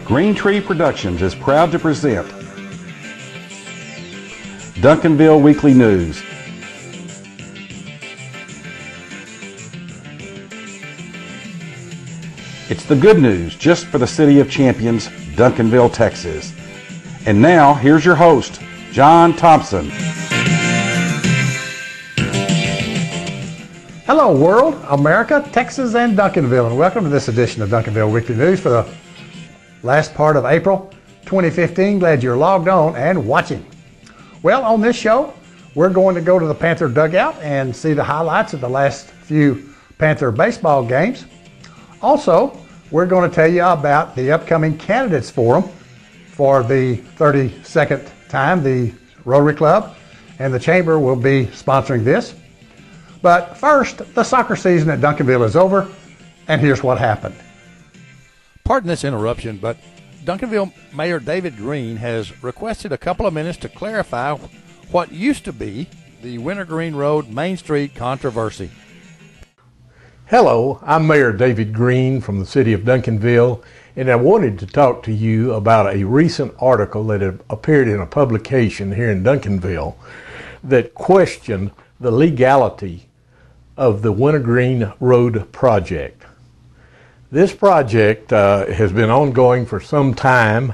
Green Tree Productions is proud to present Duncanville Weekly News. It's the good news just for the City of Champions, Duncanville, Texas. And now, here's your host, John Thompson. Hello world, America, Texas, and Duncanville, and welcome to this edition of Duncanville Weekly News for the last part of April 2015. Glad you're logged on and watching. Well, on this show, we're going to go to the Panther dugout and see the highlights of the last few Panther baseball games. Also, we're going to tell you about the upcoming Candidates Forum for the 32nd time. The Rotary Club and the Chamber will be sponsoring this. But first, the soccer season at Duncanville is over, and here's what happened. Pardon this interruption, but Duncanville Mayor David Green has requested a couple of minutes to clarify what used to be the Wintergreen Road Main Street controversy. Hello, I'm Mayor David Green from the City of Duncanville, and I wanted to talk to you about a recent article that had appeared in a publication here in Duncanville that questioned the legality of the Wintergreen Road project. This project has been ongoing for some time.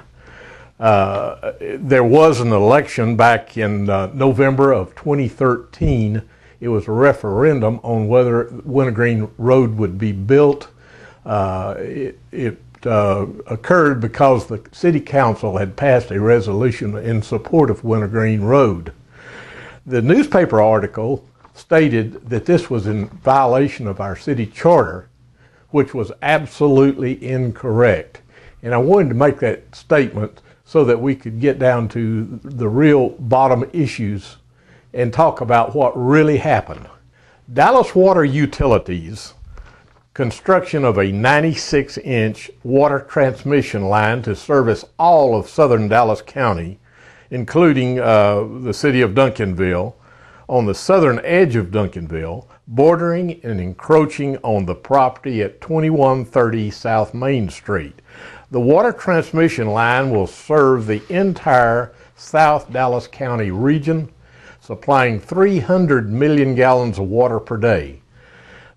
There was an election back in November of 2013. It was a referendum on whether Wintergreen Road would be built. It occurred because the City Council had passed a resolution in support of Wintergreen Road. The newspaper article stated that this was in violation of our city charter, which was absolutely incorrect. And I wanted to make that statement so that we could get down to the real bottom issues and talk about what really happened. Dallas Water Utilities construction of a 96-inch water transmission line to service all of southern Dallas County, including the city of Duncanville, on the southern edge of Duncanville, bordering and encroaching on the property at 2130 South Main Street. The water transmission line will serve the entire South Dallas County region, supplying 300 million gallons of water per day.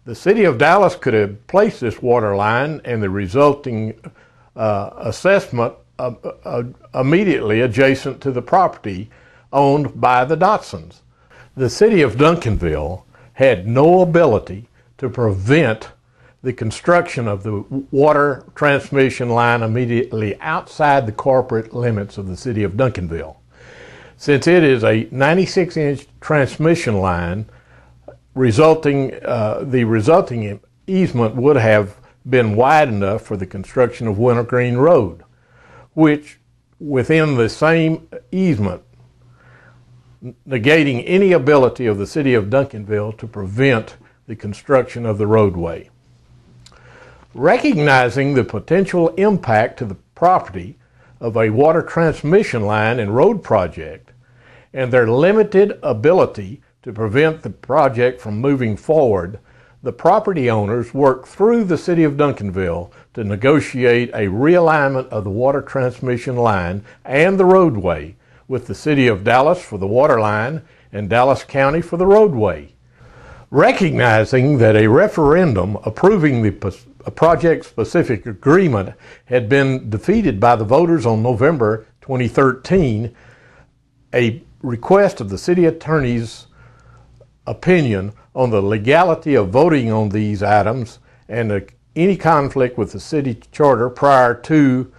The City of Dallas could have placed this water line and the resulting assessment immediately adjacent to the property owned by the Dotsons. The City of Duncanville had no ability to prevent the construction of the water transmission line immediately outside the corporate limits of the City of Duncanville. Since it is a 96-inch transmission line, the resulting easement would have been wide enough for the construction of Wintergreen Road, which within the same easement, negating any ability of the City of Duncanville to prevent the construction of the roadway. Recognizing the potential impact to the property of a water transmission line and road project and their limited ability to prevent the project from moving forward, the property owners worked through the City of Duncanville to negotiate a realignment of the water transmission line and the roadway with the City of Dallas for the water line and Dallas County for the roadway. Recognizing that a referendum approving the project-specific agreement had been defeated by the voters on November 2013, a request of the city attorney's opinion on the legality of voting on these items and any conflict with the city charter prior to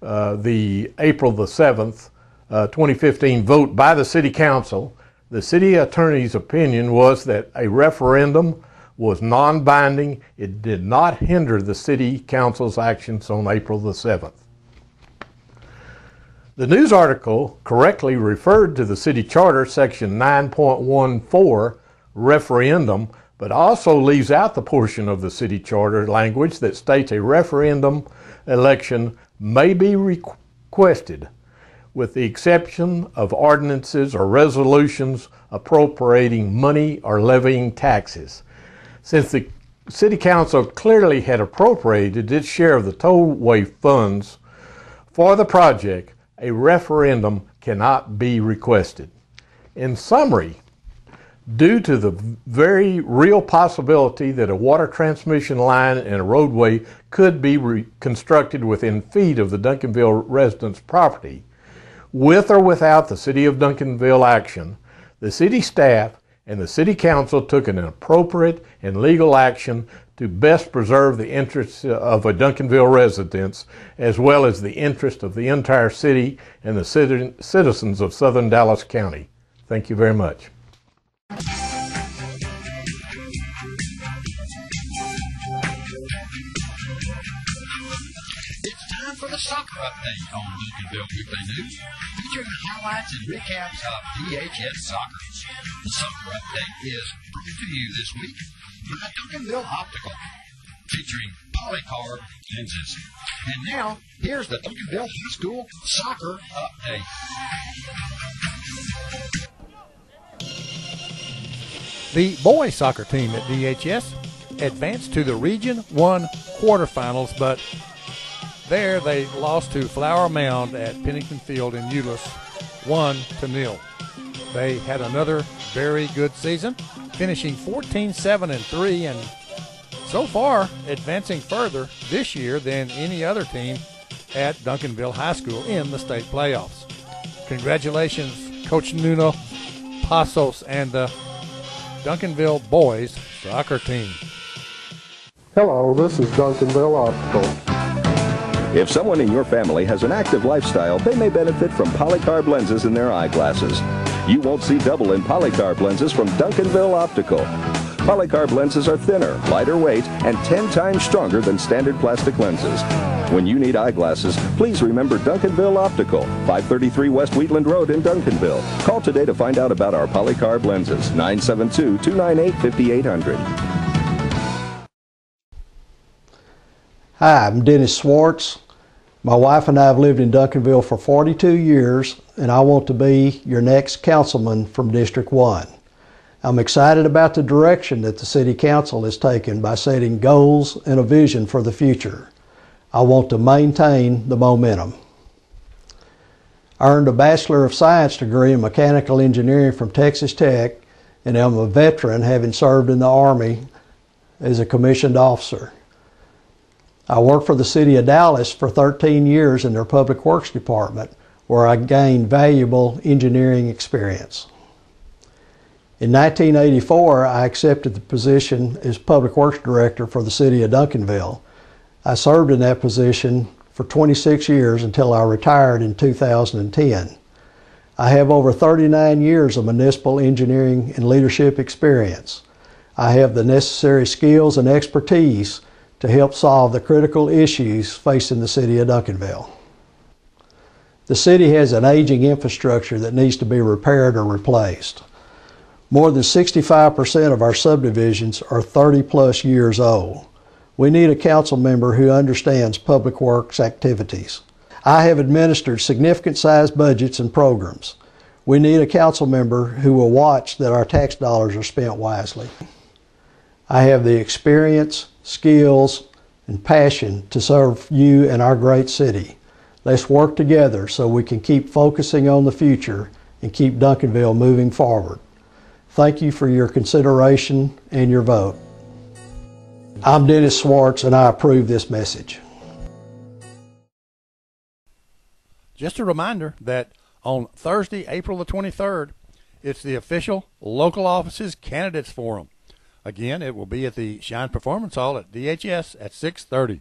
the April the 7th, 2015 vote by the City Council, the city attorney's opinion was that a referendum was non-binding. It did not hinder the City Council's actions on April the 7th. The news article correctly referred to the City Charter Section 9.14 referendum, but also leaves out the portion of the City Charter language that states a referendum election may be requested with the exception of ordinances or resolutions appropriating money or levying taxes. Since the City Council clearly had appropriated its share of the tollway funds for the project, a referendum cannot be requested. In summary, due to the very real possibility that a water transmission line and a roadway could be constructed within feet of the Duncanville residents' property, with or without the City of Duncanville action, the city staff and the City Council took an appropriate and legal action to best preserve the interests of a Duncanville residents, as well as the interest of the entire city and the citizens of southern Dallas County. Thank you very much. It's time for the soccer update on Duncanville Weekly News, featuring highlights and recaps of DHS soccer. The soccer update is brought to you this week by Duncanville Optical, featuring polycarb lenses. And now, here's the Duncanville High School soccer update. The boys soccer team at DHS advanced to the Region 1 quarterfinals, but there they lost to Flower Mound at Pennington Field in Euless 1-0. They had another very good season, finishing 14-7-3, and so far advancing further this year than any other team at Duncanville High School in the state playoffs. Congratulations, Coach Nuno Pasos and the Duncanville boys soccer team. Hello, this is Duncanville Optical. If someone in your family has an active lifestyle, they may benefit from polycarb lenses in their eyeglasses. You won't see double in polycarb lenses from Duncanville Optical. Polycarb lenses are thinner, lighter weight, and 10 times stronger than standard plastic lenses. When you need eyeglasses, please remember Duncanville Optical, 533 West Wheatland Road in Duncanville. Call today to find out about our polycarb lenses, 972-298-5800. Hi, I'm Dennis Swartz. My wife and I have lived in Duncanville for 42 years, and I want to be your next councilman from District 1. I'm excited about the direction that the City Council has taken by setting goals and a vision for the future. I want to maintain the momentum. I earned a Bachelor of Science degree in Mechanical Engineering from Texas Tech, and I'm a veteran, having served in the Army as a commissioned officer. I worked for the City of Dallas for 13 years in their Public Works Department, where I gained valuable engineering experience. In 1984, I accepted the position as Public Works Director for the City of Duncanville. I served in that position for 26 years until I retired in 2010. I have over 39 years of municipal engineering and leadership experience. I have the necessary skills and expertise to help solve the critical issues facing the City of Duncanville. The city has an aging infrastructure that needs to be repaired or replaced. More than 65% of our subdivisions are 30+ years old. We need a council member who understands public works activities. I have administered significant sized budgets and programs. We need a council member who will watch that our tax dollars are spent wisely. I have the experience, skills, and passion to serve you and our great city. Let's work together so we can keep focusing on the future and keep Duncanville moving forward. Thank you for your consideration and your vote. I'm Dennis Swartz, and I approve this message. Just a reminder that on Thursday, April the 23rd, it's the official Local Offices Candidates Forum. Again, it will be at the Shine Performance Hall at DHS at 6:30.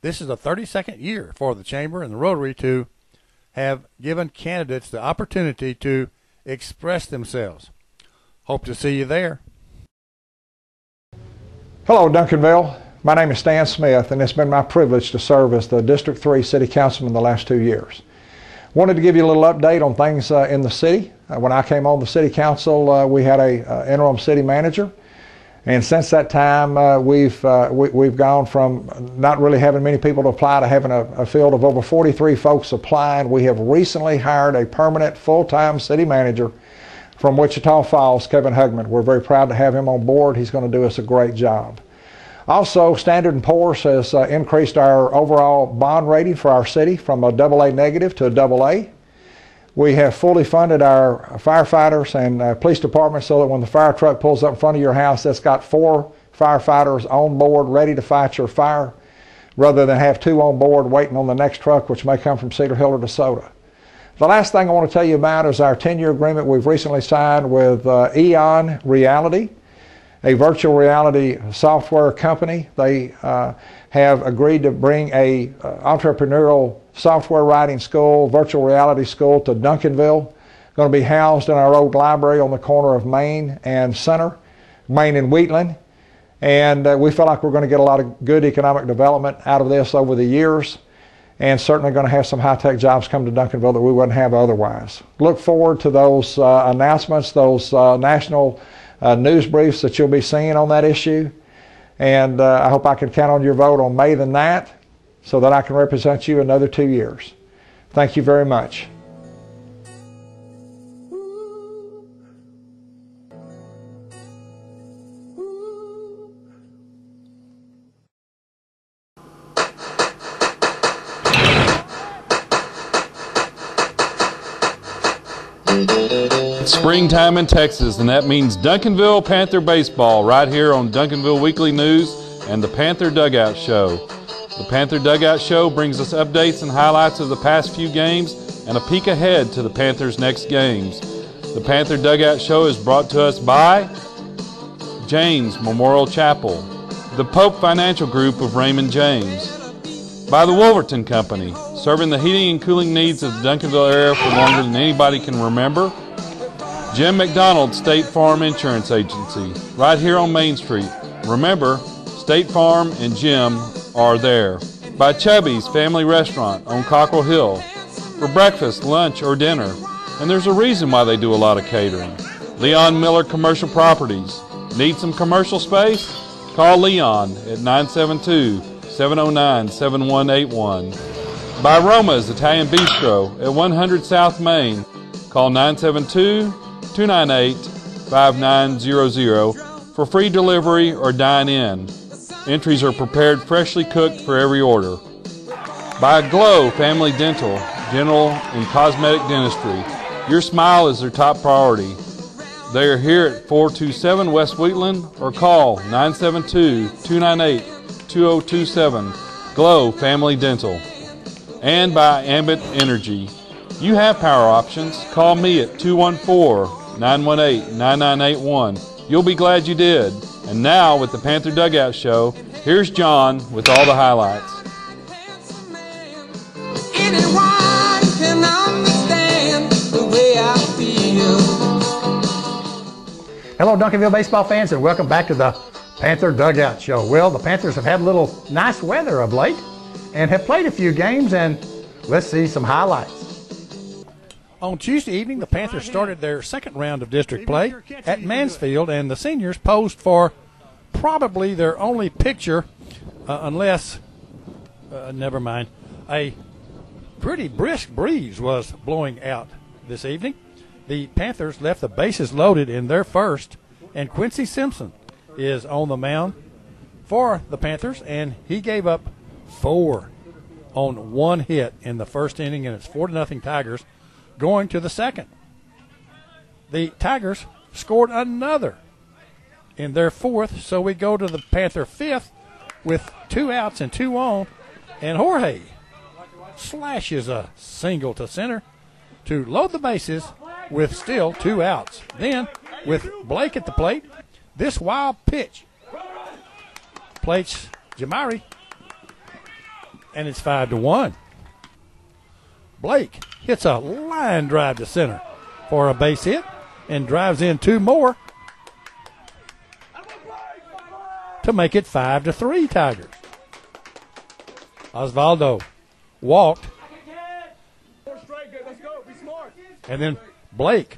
This is the 32nd year for the Chamber and the Rotary to have given candidates the opportunity to express themselves. Hope to see you there. Hello, Duncanville. My name is Stan Smith, and it's been my privilege to serve as the District 3 City Councilman the last 2 years. Wanted to give you a little update on things in the city. When I came on the City Council, we had a interim city manager, And since that time, we've gone from not really having many people to apply to having a field of over 43 folks apply. And we have recently hired a permanent full-time city manager from Wichita Falls, Kevin Hugman. We're very proud to have him on board. He's going to do us a great job. Also, Standard & Poor's has increased our overall bond rating for our city from a AA negative to a AA. We have fully funded our firefighters and police departments so that when the fire truck pulls up in front of your house, that's got 4 firefighters on board ready to fight your fire, rather than have 2 on board waiting on the next truck, which may come from Cedar Hill or DeSoto. The last thing I want to tell you about is our 10-year agreement we've recently signed with Eon Reality, a virtual reality software company. They have agreed to bring a entrepreneurial software writing school, virtual reality school to Duncanville. Going to be housed in our old library on the corner of Main and Center, Main and Wheatland. And we feel like we're going to get a lot of good economic development out of this over the years, and certainly going to have some high-tech jobs come to Duncanville that we wouldn't have otherwise. Look forward to those announcements, those national news briefs that you'll be seeing on that issue. And I hope I can count on your vote on May the 9th so that I can represent you another 2 years. Thank you very much. It's springtime in Texas, and that means Duncanville Panther baseball right here on Duncanville Weekly News and the Panther Dugout Show. The Panther Dugout Show brings us updates and highlights of the past few games and a peek ahead to the Panthers' next games. The Panther Dugout Show is brought to us by James Memorial Chapel, the Pope Financial Group of Raymond James, by the Wolverton Company, serving the heating and cooling needs of the Duncanville area for longer than anybody can remember. Jim McDonald State Farm Insurance Agency, right here on Main Street. Remember, State Farm and Jim are there. By Chubby's Family Restaurant on Cockrell Hill for breakfast, lunch, or dinner. And there's a reason why they do a lot of catering. Leon Miller Commercial Properties. Need some commercial space? Call Leon at 972-709-7181. By Roma's Italian Bistro at 100 South Main. Call 972-298-5900 for free delivery or dine-in. Entries are prepared freshly cooked for every order. By Glow Family Dental, General and Cosmetic Dentistry. Your smile is their top priority. They are here at 427 West Wheatland or call 972-298-2027. Glow Family Dental. And by Ambit Energy. You have power options. Call me at 214-918-9981. You'll be glad you did. And now with the Panther Dugout Show, here's John with all the highlights. Anyone can understand the way I feel. Hello, Duncanville baseball fans, and welcome back to the Panther Dugout Show. Well, the Panthers have had a little nice weather of late and have played a few games, and let's see some highlights. On Tuesday evening, the Panthers started their second round of district play at Mansfield, and the seniors posed for probably their only picture, never mind, a pretty brisk breeze was blowing out this evening. The Panthers left the bases loaded in their first, and Quincy Simpson is on the mound for the Panthers, and he gave up 4 on 1 hit in the first inning, and it's 4-0 Tigers going to the second. The Tigers scored another in their fourth, so we go to the Panther fifth with 2 outs and 2 on, and Jorge slashes a single to center to load the bases with still 2 outs. Then, with Blake at the plate, this wild pitch plates Jamari, and it's 5-1. Blake hits a line drive to center for a base hit and drives in 2 more to make it 5-3 Tigers. Osvaldo walked, and then Blake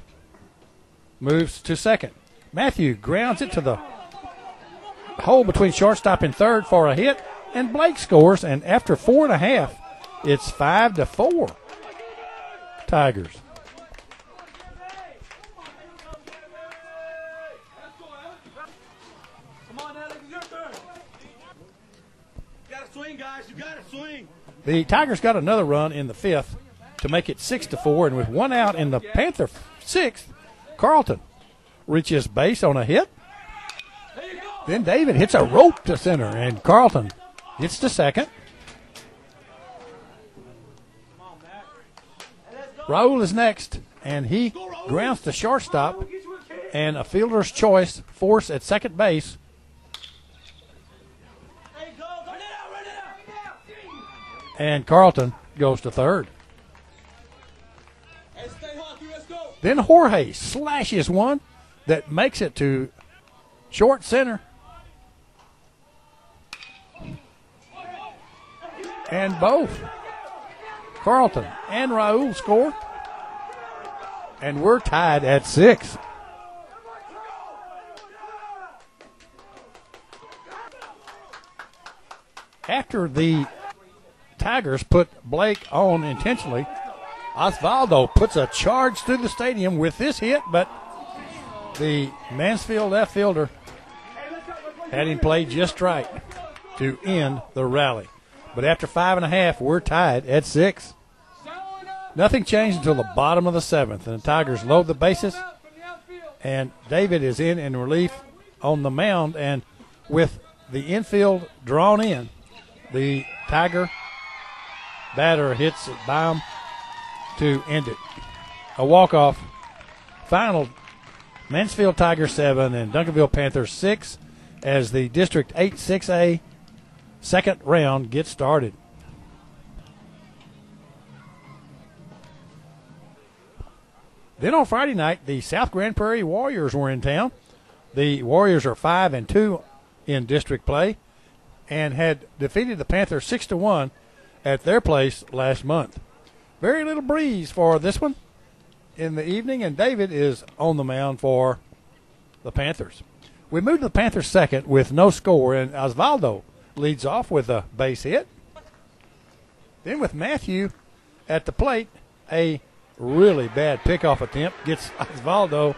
moves to second. Matthew grounds it to the hole between shortstop and third for a hit, and Blake scores, and after 4.5, it's 5-4 Tigers. The Tigers got another run in the 5th to make it 6-4, and with one out in the Panther 6th, Carlton reaches base on a hit. Then David hits a rope to center, and Carlton gets to second. Raul is next, and he grounds to shortstop, and a fielder's choice force at second base. And Carlton goes to third. Then Jorge slashes one that makes it to short center. And both Carlton and Raul score. And we're tied at 6. After the Tigers put Blake on intentionally, Osvaldo puts a charge through the stadium with this hit, but the Mansfield left fielder had him played just right to end the rally. But after 5.5, we're tied at 6. Nothing changed until the bottom of the 7th, and the Tigers load the bases, and David is in relief on the mound, and with the infield drawn in, the Tiger batter hits it by him to end it. A walk-off. Final, Mansfield Tigers 7 and Duncanville Panthers 6 as the District 8 6A second round gets started. Then on Friday night, the South Grand Prairie Warriors were in town. The Warriors are 5-2 in district play and had defeated the Panthers 6-1 at their place last month. Very little breeze for this one in the evening, and David is on the mound for the Panthers. We move to the Panthers second with no score, and Osvaldo leads off with a base hit. Then with Matthew at the plate, a really bad pickoff attempt gets Osvaldo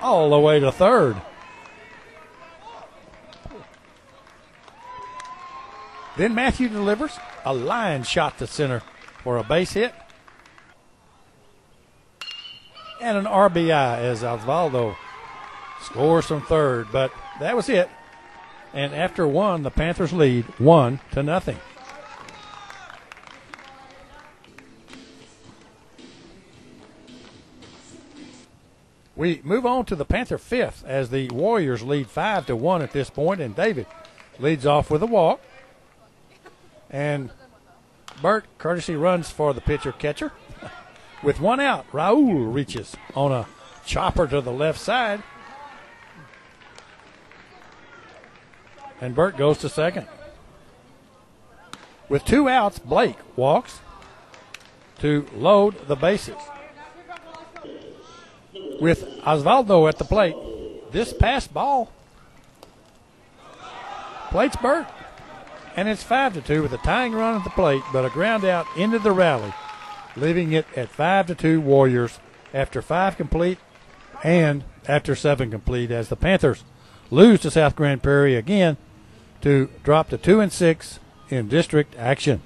all the way to third. Then Matthew delivers a line shot to center for a base hit and an RBI as Osvaldo scores from third. But that was it. And after one, the Panthers lead 1-0. We move on to the Panther 5th as the Warriors lead 5-1 at this point, and David leads off with a walk. And Burt courtesy runs for the pitcher-catcher. With one out, Raul reaches on a chopper to the left side. And Burt goes to second. With 2 outs, Blake walks to load the bases. With Osvaldo at the plate, this pass ball plates Burt. And it's 5-2 with a tying run at the plate, but a ground out ended the rally, leaving it at 5-2 Warriors after 5 complete and after 7 complete as the Panthers lose to South Grand Prairie again to drop to 2-6 in district action.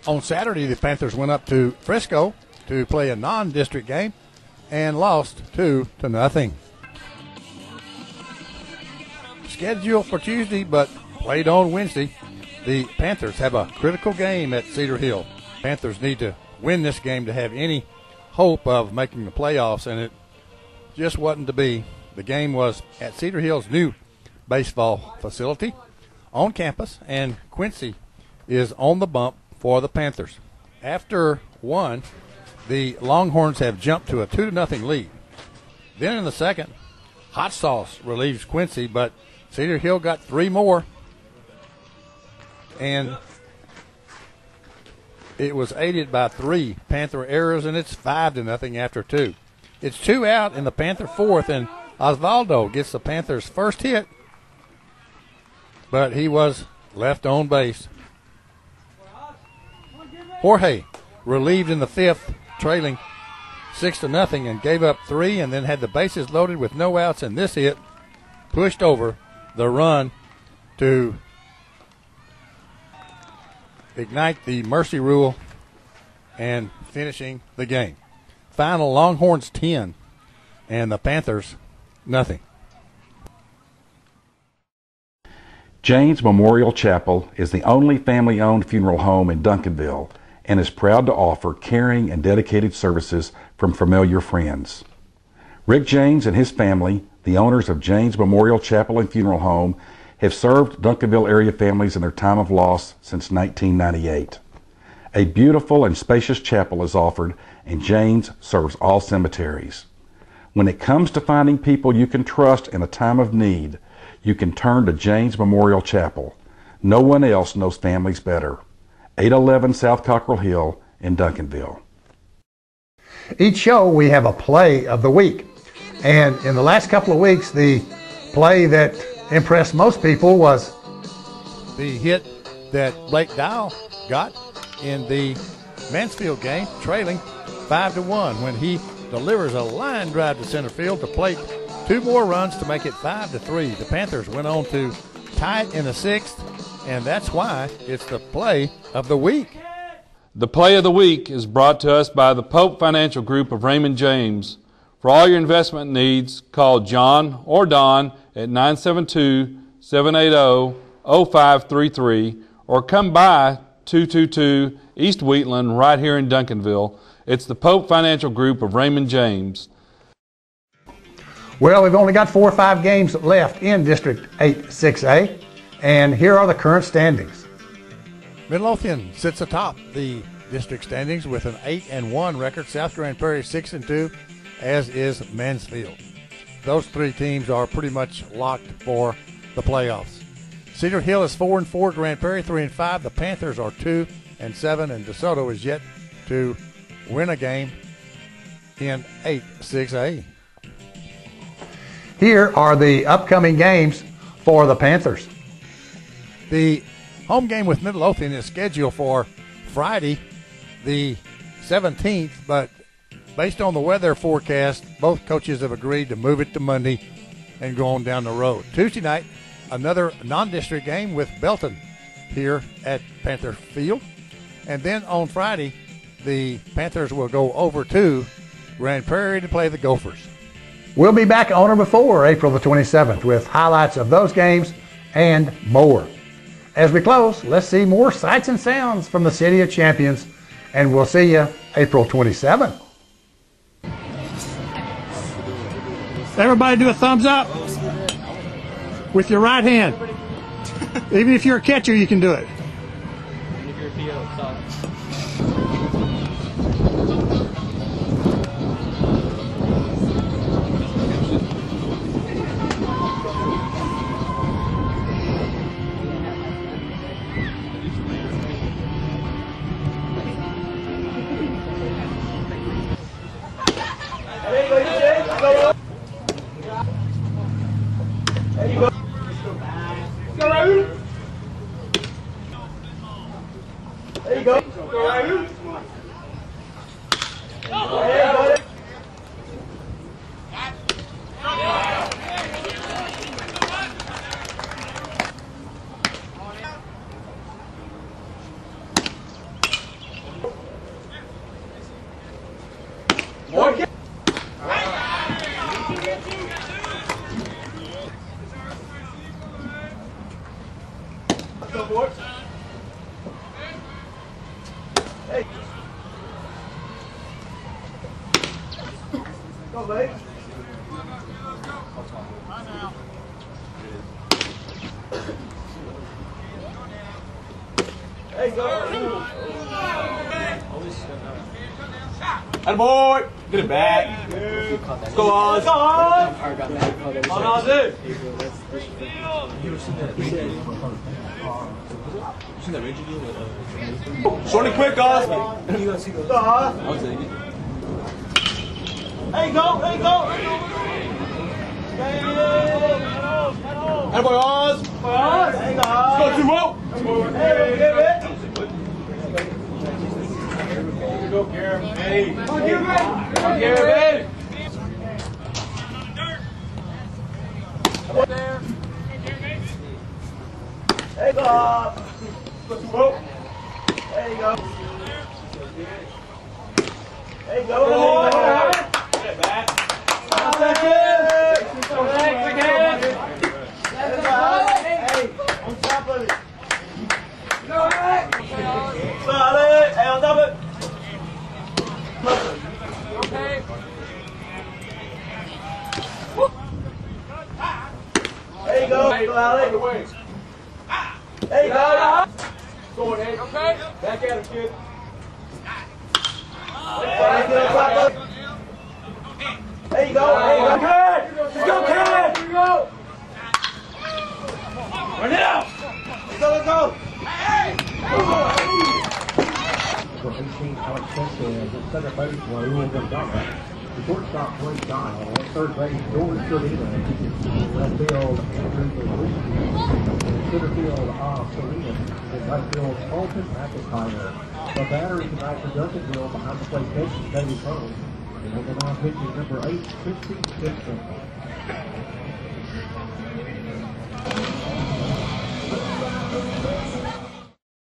On Saturday, the Panthers went up to Frisco to play a non-district game and lost 2-0. Scheduled for Tuesday, but played on Wednesday. The Panthers have a critical game at Cedar Hill. Panthers need to win this game to have any hope of making the playoffs, and it just wasn't to be. The game was at Cedar Hill's new baseball facility on campus, and Quincy is on the bump for the Panthers. After one, the Longhorns have jumped to a 2-0 lead. Then in the second, Hot Sauce relieves Quincy, but Cedar Hill got 3 more. And it was aided by 3 Panther errors, and it's 5-0 after 2. It's 2 out in the Panther 4th, and Osvaldo gets the Panthers' first hit but he was left on base. Jorge relieved in the 5th, trailing 6-0, and gave up 3, and then had the bases loaded with no outs, and this hit pushed over the run to ignite the mercy rule and finishing the game. Final, Longhorns 10 and the Panthers nothing. James Memorial Chapel is the only family-owned funeral home in Duncanville and is proud to offer caring and dedicated services from familiar friends. Rick James and his family, the owners of James Memorial Chapel and Funeral Home, have served Duncanville area families in their time of loss since 1998. A beautiful and spacious chapel is offered, and James serves all cemeteries. When it comes to finding people you can trust in a time of need, you can turn to James Memorial Chapel. No one else knows families better. 811 South Cockrell Hill in Duncanville. Each show we have a play of the week. And in the last couple of weeks, the play that impressed most people was the hit that Blake Dial got in the Mansfield game, trailing 5-1, when he delivers a line drive to center field to plate 2 more runs to make it 5-3. The Panthers went on to tie it in the 6th, and that's why it's the play of the week. The play of the week is brought to us by the Pope Financial Group of Raymond James. For all your investment needs, call John or Don at 972-780-0533 or come by 222 East Wheatland right here in Duncanville. It's the Pope Financial Group of Raymond James. Well, we've only got 4 or 5 games left in District 8-6A, and here are the current standings. Midlothian sits atop the district standings with an 8-1 record. South Grand Prairie 6-2, as is Mansfield. Those 3 teams are pretty much locked for the playoffs. Cedar Hill is 4-4, Grand Prairie 3-5. The Panthers are 2-7, and DeSoto is yet to win a game in 8-6A. Here are the upcoming games for the Panthers. The home game with Midlothian is scheduled for Friday, the 17th, but based on the weather forecast, both coaches have agreed to move it to Monday and go on down the road. Tuesday night, another non-district game with Belton here at Panther Field. And then on Friday, the Panthers will go over to Grand Prairie to play the Gophers. We'll be back on or before April the 27th with highlights of those games and more. As we close, let's see more sights and sounds from the City of Champions, and we'll see you April 27th. Everybody do a thumbs up with your right hand. Even if you're a catcher, you can do it. Attaboy! Get it back. Let's go, Oz. Go, Oz! On, Oz, dude. Short and quick, Oz. Go, Oz. There you go, there you go. Attaboy, Oz. The shortstop, Blake Dial, third base, Jordan Serena, left field, Andrew Lee, center field, Serena, and right field, Alton McIntyre. The batter tonight for Duncanville behind the plate, Texas David Holmes, and on the line pitching number 8, 56 Simpson.